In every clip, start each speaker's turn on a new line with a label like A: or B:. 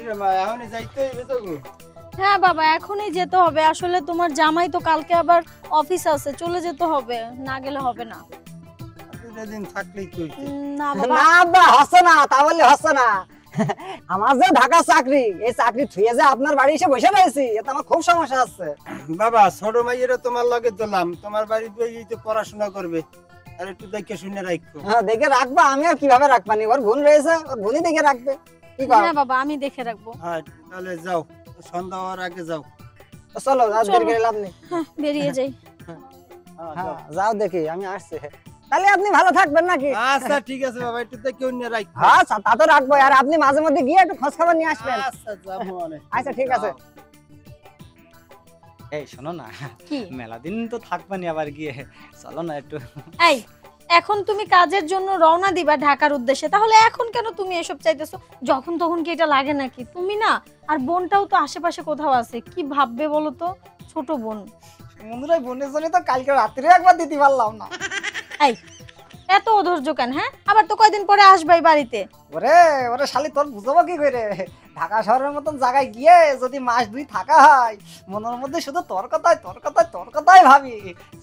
A: কিরে মা এখনই যাইতে হইবে তো গো?
B: হ্যাঁ বাবা এখনই যেতে হবে, আসলে তোমার জামাই তো কালকে আবার অফিস আছে, চলে যেতে হবে, না গেলে হবে না।
A: দুটা দিন থাকলেই তো হইছে।
B: না বাবা
C: না আব্বা হচ্ছে না, তা বললে হচ্ছে না। আমার যে ঢাকা চাকরি, এই চাকরি থুয়ে যে আপনার বাড়ি এসে বসে রয়েছি, এতে আমার খুব সমস্যা আছে।
A: বাবা ছোট মাইয়েরও তোমার লগে দিলাম, তোমার বাড়িতে এই তো পড়াশোনা করবে, আর একটু দেখে শুনে রাখো।
C: হ্যাঁ দেখে রাখবা, আমি আর কিভাবে রাখবানি, ওর বোন রয়েছে, ওর বোনই দেখে রাখবে। কি কর?
B: হ্যাঁ বাবা আমি দেখে রাখবো।
A: হ্যাঁ তাহলে যাও, সন্ধ্যা হওয়ার আগে যাও।
C: চলো আর
B: চলো।
C: দেরি করে লাভ নেই।
B: হ্যাঁ বেরিয়ে যাই।
C: হ্যাঁ যাও দেখি, আমি আসছি। তাহলে আপনি ভালো থাকবেন নাকি?
A: আচ্ছা ঠিক আছে বাবা, একটু দেখে শুনে রাখো।
C: আচ্ছা তা তো রাখবো, আর আপনি মাঝে মধ্যে গিয়ে একটু খোঁজ খবর নিয়ে আসবেন।
A: আচ্ছা যাবো অনেক।
C: আচ্ছা ঠিক আছে।
D: এই শোনো না,
B: কি?
D: মেলা দিন তো থাকবানি, আবার গিয়ে চলো না একটু।
B: এই এখন তুমি কাজের জন্য রওনা দিবা ঢাকার উদ্দেশ্যে, তাহলে এখন কেন তুমি এসব চাইতেছো? যখন তখন কি এটা লাগে নাকি? তুমি না আর বোনটাও তো আশেপাশে কোথাও আছে, কি ভাববে বলো তো? ছোট বোন।
C: বন্ধুরা বোনের জন্য তো কালকে রাত্রে একবার দিতে পারলাম না।
B: এই এত অধৈর্য কেন? হ্যাঁ আবার তো কয়দিন পরে আসবাই বাড়িতে।
C: ওরে ওরে শালি, তোর বুঝাবো কি করে? ঢাকা শহরের মতন জায়গায় গিয়ে যদি মাস দুই থাকা হয়, মনের মধ্যে শুধু তোর কথাই তোর কথাই তোর কথাই ভাবি।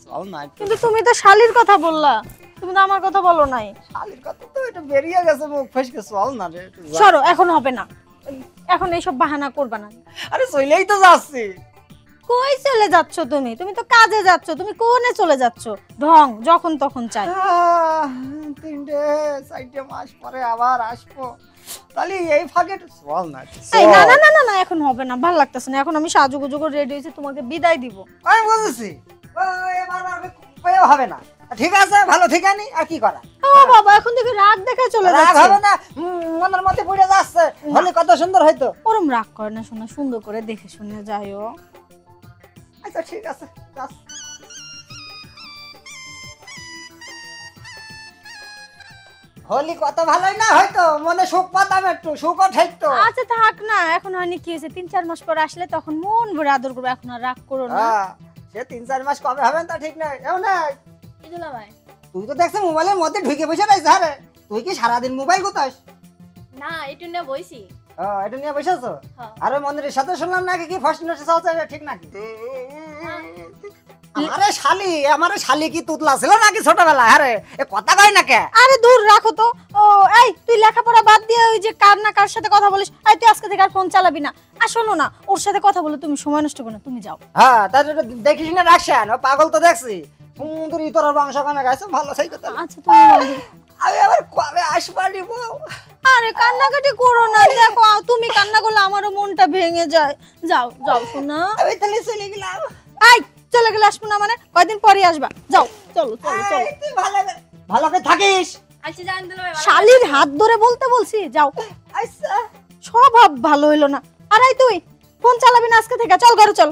D: চল না একটু।
B: কিন্তু তুমি তো শালির কথা বললা, তুমি তো আমার কথা বলো নাই।
C: শালির কথা তো এটা বেরিয়ে গেছে মুখ ফসকে, চল না রে একটু যা।
B: সরো, এখন হবে না, এখন এইসব বাহানা করবা না।
C: আরে চলেই তো যাচ্ছি।
B: কই চলে যাচ্ছ তুমি? তুমি তো কাজে যাচ্ছ, তুমি কোনে চলে যাচ্ছ? ঢং যখন তখন চাই।
C: 3-4 মাস পরে আবার আসবো, তাহলে এই ফাঁকে একটু চল না একটু
B: এই
C: চল।
B: না না না না না, এখন হবে না, ভালো লাগতেছে না। এখন আমি সাজুগুজু করে রেডি হয়েছি, তোমাকে বিদায় দিব।
C: আমি বুঝেছি, ও এবার আর উপায়ও হবে না। ঠিক আছে ভালো ঠিকানি, আর কি করা?
B: ও বাবা এখন থেকে রাগ দেখে চলে
C: রাগ
B: যাচ্ছে।
C: হবে না, মনের মধ্যে পড়ে যাচ্ছে, হলে কত সুন্দর হইতো।
B: ওরম রাগ করে না, শোনা সুন্দর করে দেখে শুনে যাইও।
C: আচ্ছা ঠিক আছে যাস। হলি কত ভালোই না হয়তো, মনে সুখ পাতাম, একটু সুখও ঠাইতো।
B: আচ্ছা থাক না, এখন হয়নি কি হয়েছে, 3-4 মাস পর আসলে তখন মন ভরে আদর করবে, এখন আর রাগ করো না।
C: সে 3-4 মাস কবে হবেন তা ঠিক নাই। এও না,
B: ভাই
C: তুই তো দেখছিস মোবাইলের মধ্যে ঢুকে বসে রয়েছিস। আরে তুই কি সারাদিন মোবাইল কোথাস?
B: না একটু নিয়ে বইছি।
C: এটা নিয়ে বসেছো?
B: হ্যাঁ।
C: আরে মন্দিরের সাথে শুনলাম নাকি কি ফার্স্ট নোটিস চলছে, এটা ঠিক নাকি? আমারে শালি কি তুতলা ছিল নাকি ছোটবেলা? আরে এ কথা কয় না কে?
B: আরে দূর রাখো তো। ও এই তুই লেখাপড়া বাদ দিয়ে ওই যে কার না কার সাথে কথা বলিস, এই তুই আজকে থেকে আর ফোন চালাবি না। আর শোনো না, ওর সাথে কথা বলে তুমি সময় নষ্ট করো না, তুমি যাও।
C: হ্যাঁ তাই দেখিস না রাখছেন, ও পাগল তো দেখছি। সুন্দর ইতর বংশ কানে গাইছে, ভালো সেই কথা।
B: আচ্ছা তুমি বলো।
C: আমি আবার কবে আসবা নিব?
B: আরে কান্নাকাটি করো না, দেখো তুমি কান্না করলে আমারও মনটা ভেঙে যায়। যাও যাও শোনা।
C: আমি তাহলে চলে গেলাম।
B: এই চলে গেলে আসবো না মানে? কয়দিন পরে আসবা, যাও। চলো চলো চলো।
C: এই, তুই ভালো করে থাকিস।
B: শালির হাত ধরে বলতে বলছি, যাও।
C: আচ্ছা
B: স্বভাব ভালো হইলো না। আর এই তুই ফোন চালাবি না আজকে থেকে, চল ঘরে চল।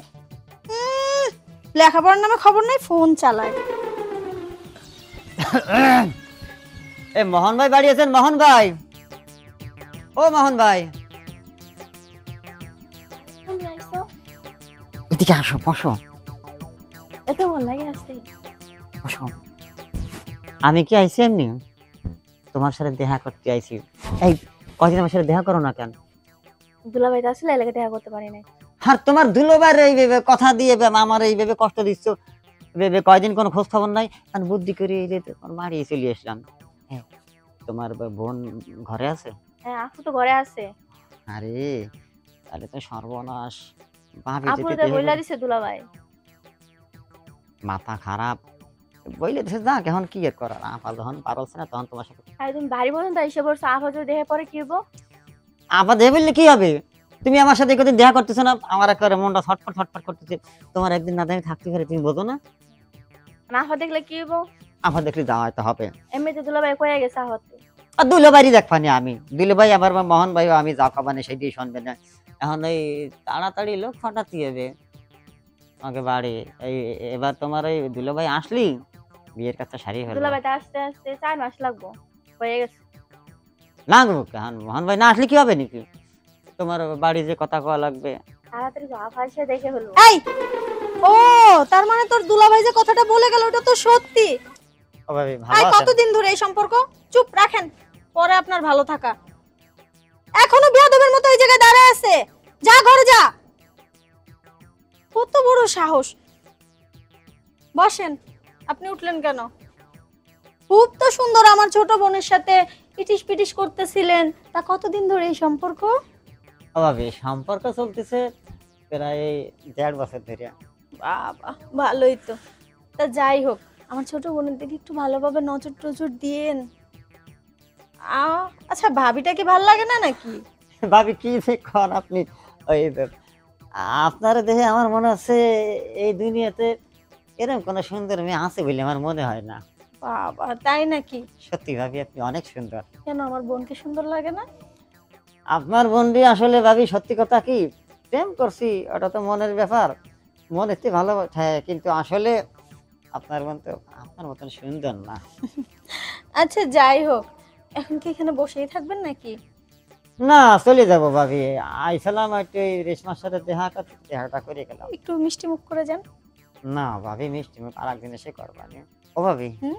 B: লেখাপড়ার নামে খবর নাই, ফোন চালায়।
C: এ মোহন ভাই বাড়ি আছেন? মোহন ভাই, ও মোহন ভাই, এদিকে আসো, বসো
B: এত ভালো লাগে আসতে।
C: বসো। আমি কি আইছি এমনি তোমার সাথে দেখা করতে আইছি। এই কদিন আমার সাথে দেখা করো না কেন?
B: দুলাভাই তো আসলে এলাকায় দেখা করতে পারি নাই।
C: আর তোমার দুলোবার এই ভেবে কথা দিয়ে আমার এই ভেবে কষ্ট দিচ্ছ, ভেবে কয়দিন কোনো খোঁজ খবর নাই। আমি বুদ্ধি করে এই যে তোমার বাড়ি চলে আসলাম। হ্যাঁ তোমার বোন ঘরে আছে?
B: হ্যাঁ আপু তো ঘরে আছে।
C: আরে তাহলে তো সর্বনাশ। ভাবি
B: আপু তো বইলা দিছে দুলাভাই।
C: মাথা খারাপ বইলে দিছে, যাক এখন কি আর করার, আপা যখন পারছে না তখন তোমার সাথে।
B: আরে তুমি বাড়ি বলেন তাই এসে বলছো, আপা যদি দেখে পরে কি হবো?
C: আপা দেখে বললে কি হবে? তুমি আমার সাথে কদিন দেখা করতেছো না, আমার একেবারে মনটা ছটফট ছটফট করতেছে। তোমার একদিন না দেখে থাকতে পারে, তুমি বোঝো না?
B: আপা দেখলে কি হবো?
C: আপা দেখলে যাওয়া হয়তো হবে।
B: এমনিতে দুলাভাই কয়ে গেছে আহতে।
C: আর দুলো বাড়ি দেখবানি আমি, দুলো ভাই আমার মোহন ভাই আমি যা খাবানি সেটাই শুনবে না। এখন এই তাড়াতাড়ি লোক ফাটাতে হবে আমাকে বাড়ি। এই এবার তোমার এই দুলো ভাই আসলি বিয়ের কাজটা সারি হলো।
B: দুলাভাই তো আসতে আসতে 4 মাস লাগবো, হয়ে গেছে।
C: লাগবো কেন? মোহন ভাই না আসলে কি হবে নাকি? তোমার বাড়ি যে কথা কওয়া লাগবে।
B: তাড়াতাড়ি আপা এসে দেখে হলো। এই ও তার মানে তোর দুলাভাই যে কথাটা বলে গেল ওটা তো সত্যি?
C: ও ভাবি
B: এই
C: ভালো আছেন?
B: কতদিন ধরে এই সম্পর্ক? চুপ রাখেন, পরে আপনার ভালো থাকা। এখনো বিয়াদবের মতো ওই জায়গায় দাঁড়ায় আছে। সাহস? বসেন। আপনি উঠলেন কেন? খুব তো সুন্দর আমার ছোট বোনের সাথে ইটিস পিটিস করতেছিলেন, তা কতদিন ধরে এই সম্পর্ক?
C: ভাবি সম্পর্ক চলতেছে প্রায় 1.5 বছর ধরে।
B: বাবা, ভালোই তো। তা যাই হোক, আমার ছোট বোনের দিকে একটু ভালোভাবে নজর টজর দিয়েন। আচ্ছা, ভাবিটা কি ভালো লাগে না নাকি?
C: ভাবি কি যে কর আপনি, ওই আপনার দেখে আমার মনে হচ্ছে এই দুনিয়াতে এরকম কোনো সুন্দর মেয়ে আছে বলে আমার মনে হয় না।
B: বাবা, তাই নাকি?
C: সত্যি ভাবি আপনি অনেক সুন্দর।
B: কেন আমার বোনকে সুন্দর লাগে না?
C: আপনার বন্ধু আসলে ভাবি সত্যি কথা কি, প্রেম করছি ওটা তো মনের ব্যাপার, মনেতে ভালো থাকে, কিন্তু আসলে আপনার বোন তো আপনার মতন সুন্দর না।
B: আচ্ছা যাই হোক, এখন কি এখানে বসেই থাকবেন নাকি?
C: না, চলে যাব ভাবি। আইসালাম একটু এই রেশমার সাথে দেখাটা করে গেলাম।
B: একটু মিষ্টি মুখ করে যান।
C: না ভাবি, মিষ্টি মুখ আর একদিন এসে করবানি। ও ভাবি,
B: হুম?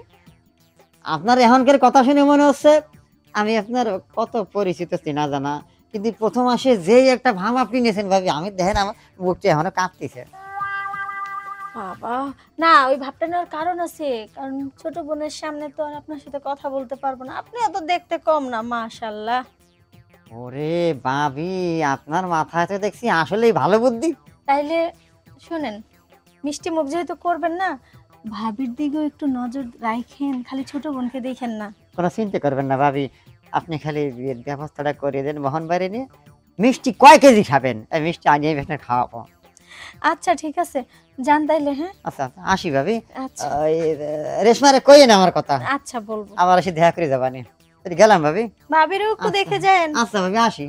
C: আপনার এখনকার কথা শুনে মনে হচ্ছে আমি আপনার কত পরিচিত চেনা জানা, কিন্তু প্রথম আসে যেই একটা ভাব আপনি নিয়েছেন ভাবি, আমি দেখেন আমার বুকটা এখনো কাঁপতেছে।
B: বাবা, না ওই ভাবটা নেওয়ার কারণ আছে, কারণ ছোট বোনের সামনে তো আর আপনার সাথে কথা বলতে পারবো না। আপনি অত দেখতে কম না, মাশাআল্লাহ।
C: ওরে ভাবি, আপনার মাথায় তো দেখছি আসলেই ভালো বুদ্ধি।
B: তাইলে শুনেন, মিষ্টি মুখ যেহেতু করবেন না, ভাবির দিকেও একটু নজর রাখেন, খালি ছোট বোনকে দেখেন না।
C: কোনো চিন্তা করবেন না ভাবি, আপনি খালি বিয়ের ব্যবস্থাটা করে দেন মোহন বাইরে নিয়ে। মিষ্টি কয় কেজি খাবেন? এই মিষ্টি আনিয়ে আপনার খাওয়াবো।
B: আচ্ছা ঠিক আছে, যান তাইলে। হ্যাঁ
C: আচ্ছা আচ্ছা, আসি ভাবি।
B: আচ্ছা
C: রেশমারে কই না আমার কথা,
B: আচ্ছা, বলবো।
C: আবার এসে দেখা করে যাবানি। গেলাম ভাবি।
B: ভাবিরও একটু
C: আচ্ছা।
B: দেখে যান।
C: আচ্ছা ভাবি, আসি।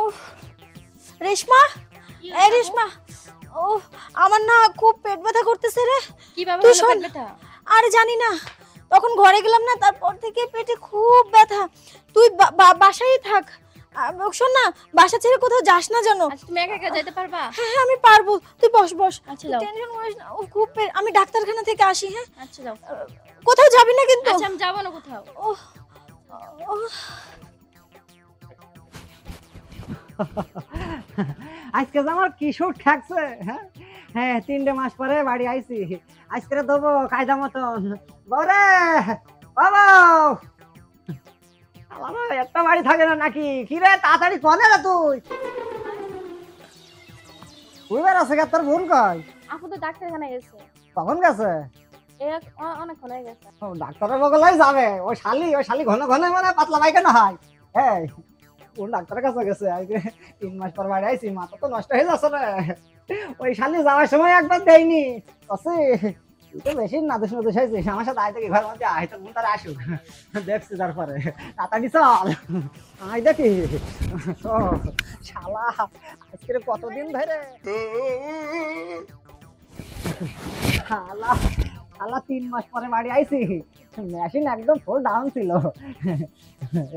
B: উফ, রেশমা, এই রেশমা, ও আমার না খুব পেট ব্যথা করতেছে রে।
E: কিভাবে
B: তুই
E: হলো
B: শোন।
E: পেট ব্যথা?
B: আরে জানি না, তখন ঘরে গেলাম না, তারপর থেকে পেটে খুব ব্যথা। তুই বাসায় থাক। শোন না, বাসা ছেড়ে কোথাও যাস না যেন।
E: আচ্ছা তুমি একা একা যেতে পারবা?
B: হ্যাঁ হ্যাঁ, আমি পারবো, তুই বস বস।
E: আচ্ছা যাও।
B: টেনশন করিস না, ও খুব আমি ডাক্তারখানা থেকে আসি। হ্যাঁ,
E: আচ্ছা যাও।
B: কোথাও যাবি না কিন্তু।
E: আচ্ছা আমি যাবো না কোথাও।
B: ওহ, ওহ,
F: আজকে যে আমার কি সুখ ঠেকছে। হ্যাঁ হ্যাঁ, 3 মাস পরে বাড়ি আইছি। আজকে দেবো কায়দা মতন। বৌরে বাবা, আমার একটা বাড়ি থাকে না নাকি? কি রে, তাড়াতাড়ি কনে রে তুই? বুঝবার আছে কে তোর বোন কই?
E: আপু তো ডাক্তারখানায় গেছে।
F: কখন গেছে?
E: অনেকক্ষণ হয়ে গেছে।
F: ও ডাক্তারের বগলাই যাবে। ওই শালি ঘন ঘন মানে পাতলা পায়খানা হয়। হ্যাঁ, কোন ডাক্তারের কাছে গেছে? আজকে 3 মাস পর বাড়ি আইছি, মাথা তো নষ্ট হয়ে যাচ্ছে রে। ওই শালি যাওয়ার সময় একবার দেয়নি কসে। তুই তো বেশি নাদুস নাদুস হয়েছিস। আমার সাথে আয় দেখি, ঘর মধ্যে আয়, তোর বোন তারা আসুক, দেখছি তারপরে। তাড়াতাড়ি চল, আয় দেখি। ও শালা, আজকে কতদিন ধরে শালা শালা 3 মাস পরে বাড়ি আইছি। মেশিন একদম ফুল ডাউন ছিল,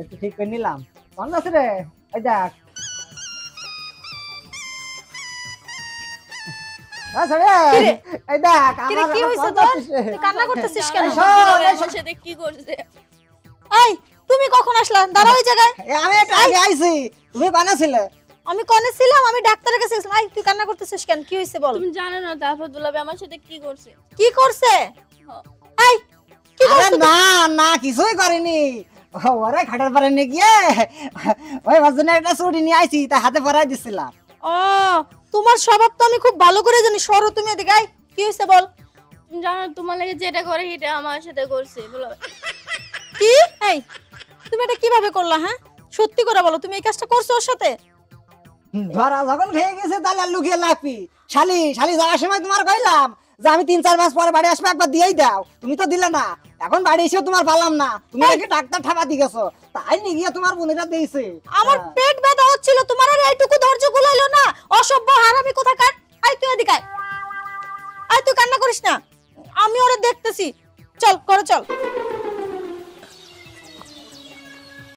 F: একটু ঠিক করে নিলাম। কোন আছে রে? এই দেখ।
B: কিরে?
F: এই দেখ
B: কিরে,
F: আমার
B: কি হইছে
F: কোন
B: তোর?
F: আছিস রে?
B: তুই কান্না করতেছিস কেন?
E: আমার সাথে কি করছে?
B: এই, তুমি কখন আসলা? দাঁড়াও ওই জায়গায়।
F: আমি একটু আগে আইছি, তুমি বানাছিলে।
B: আমি কনে ছিলাম? আমি ডাক্তারের কাছে গেছিলাম। এই, তুই কান্না করতেছিস কেন? কি হইছে বল।
E: তুমি জানো না তারপর দুলাবে আমার সাথে কি করছে?
B: কি করছে?
E: হ্যাঁ।
B: এই, কি
F: আরে
B: করছে?
F: না না, কিছুই করিনি। ওরে খাটের পরে নিয়ে গিয়ে ওই ভাজনে একটা ছুটি নিয়ে আইছি, তা হাতে পরাই দিছিলাম।
B: ও, তোমার স্বভাব তো আমি খুব ভালো করে জানি। সরো তুমি এদিকে। এই, কি হইছে বল।
E: তুমি জানো না তোমার লাগে যেটা করে সেটা আমার সাথে করছে দুলাবে।
B: কি? এই, তুমি এটা কিভাবে করলা? হ্যাঁ, সত্যি করে বলো, তুমি এই কাজটা করছো ওর সাথে?
F: ধরা যখন খেয়ে গেছে তাহলে আর লুকিয়ে লাগবি। শালি শালি যাওয়ার সময় তোমার কইলাম যে আমি 3-4 মাস পরে বাড়ি আসবো, একবার দিয়েই দাও। তুমি তো দিলে না, এখন বাড়ি এসেও তোমার পালাম না। তুমি নাকি ডাক্তার ঠাপাতি গেছো, তাই নিয়ে গিয়ে তোমার বোনেরা দিয়েছে।
B: আমার পেট ব্যথা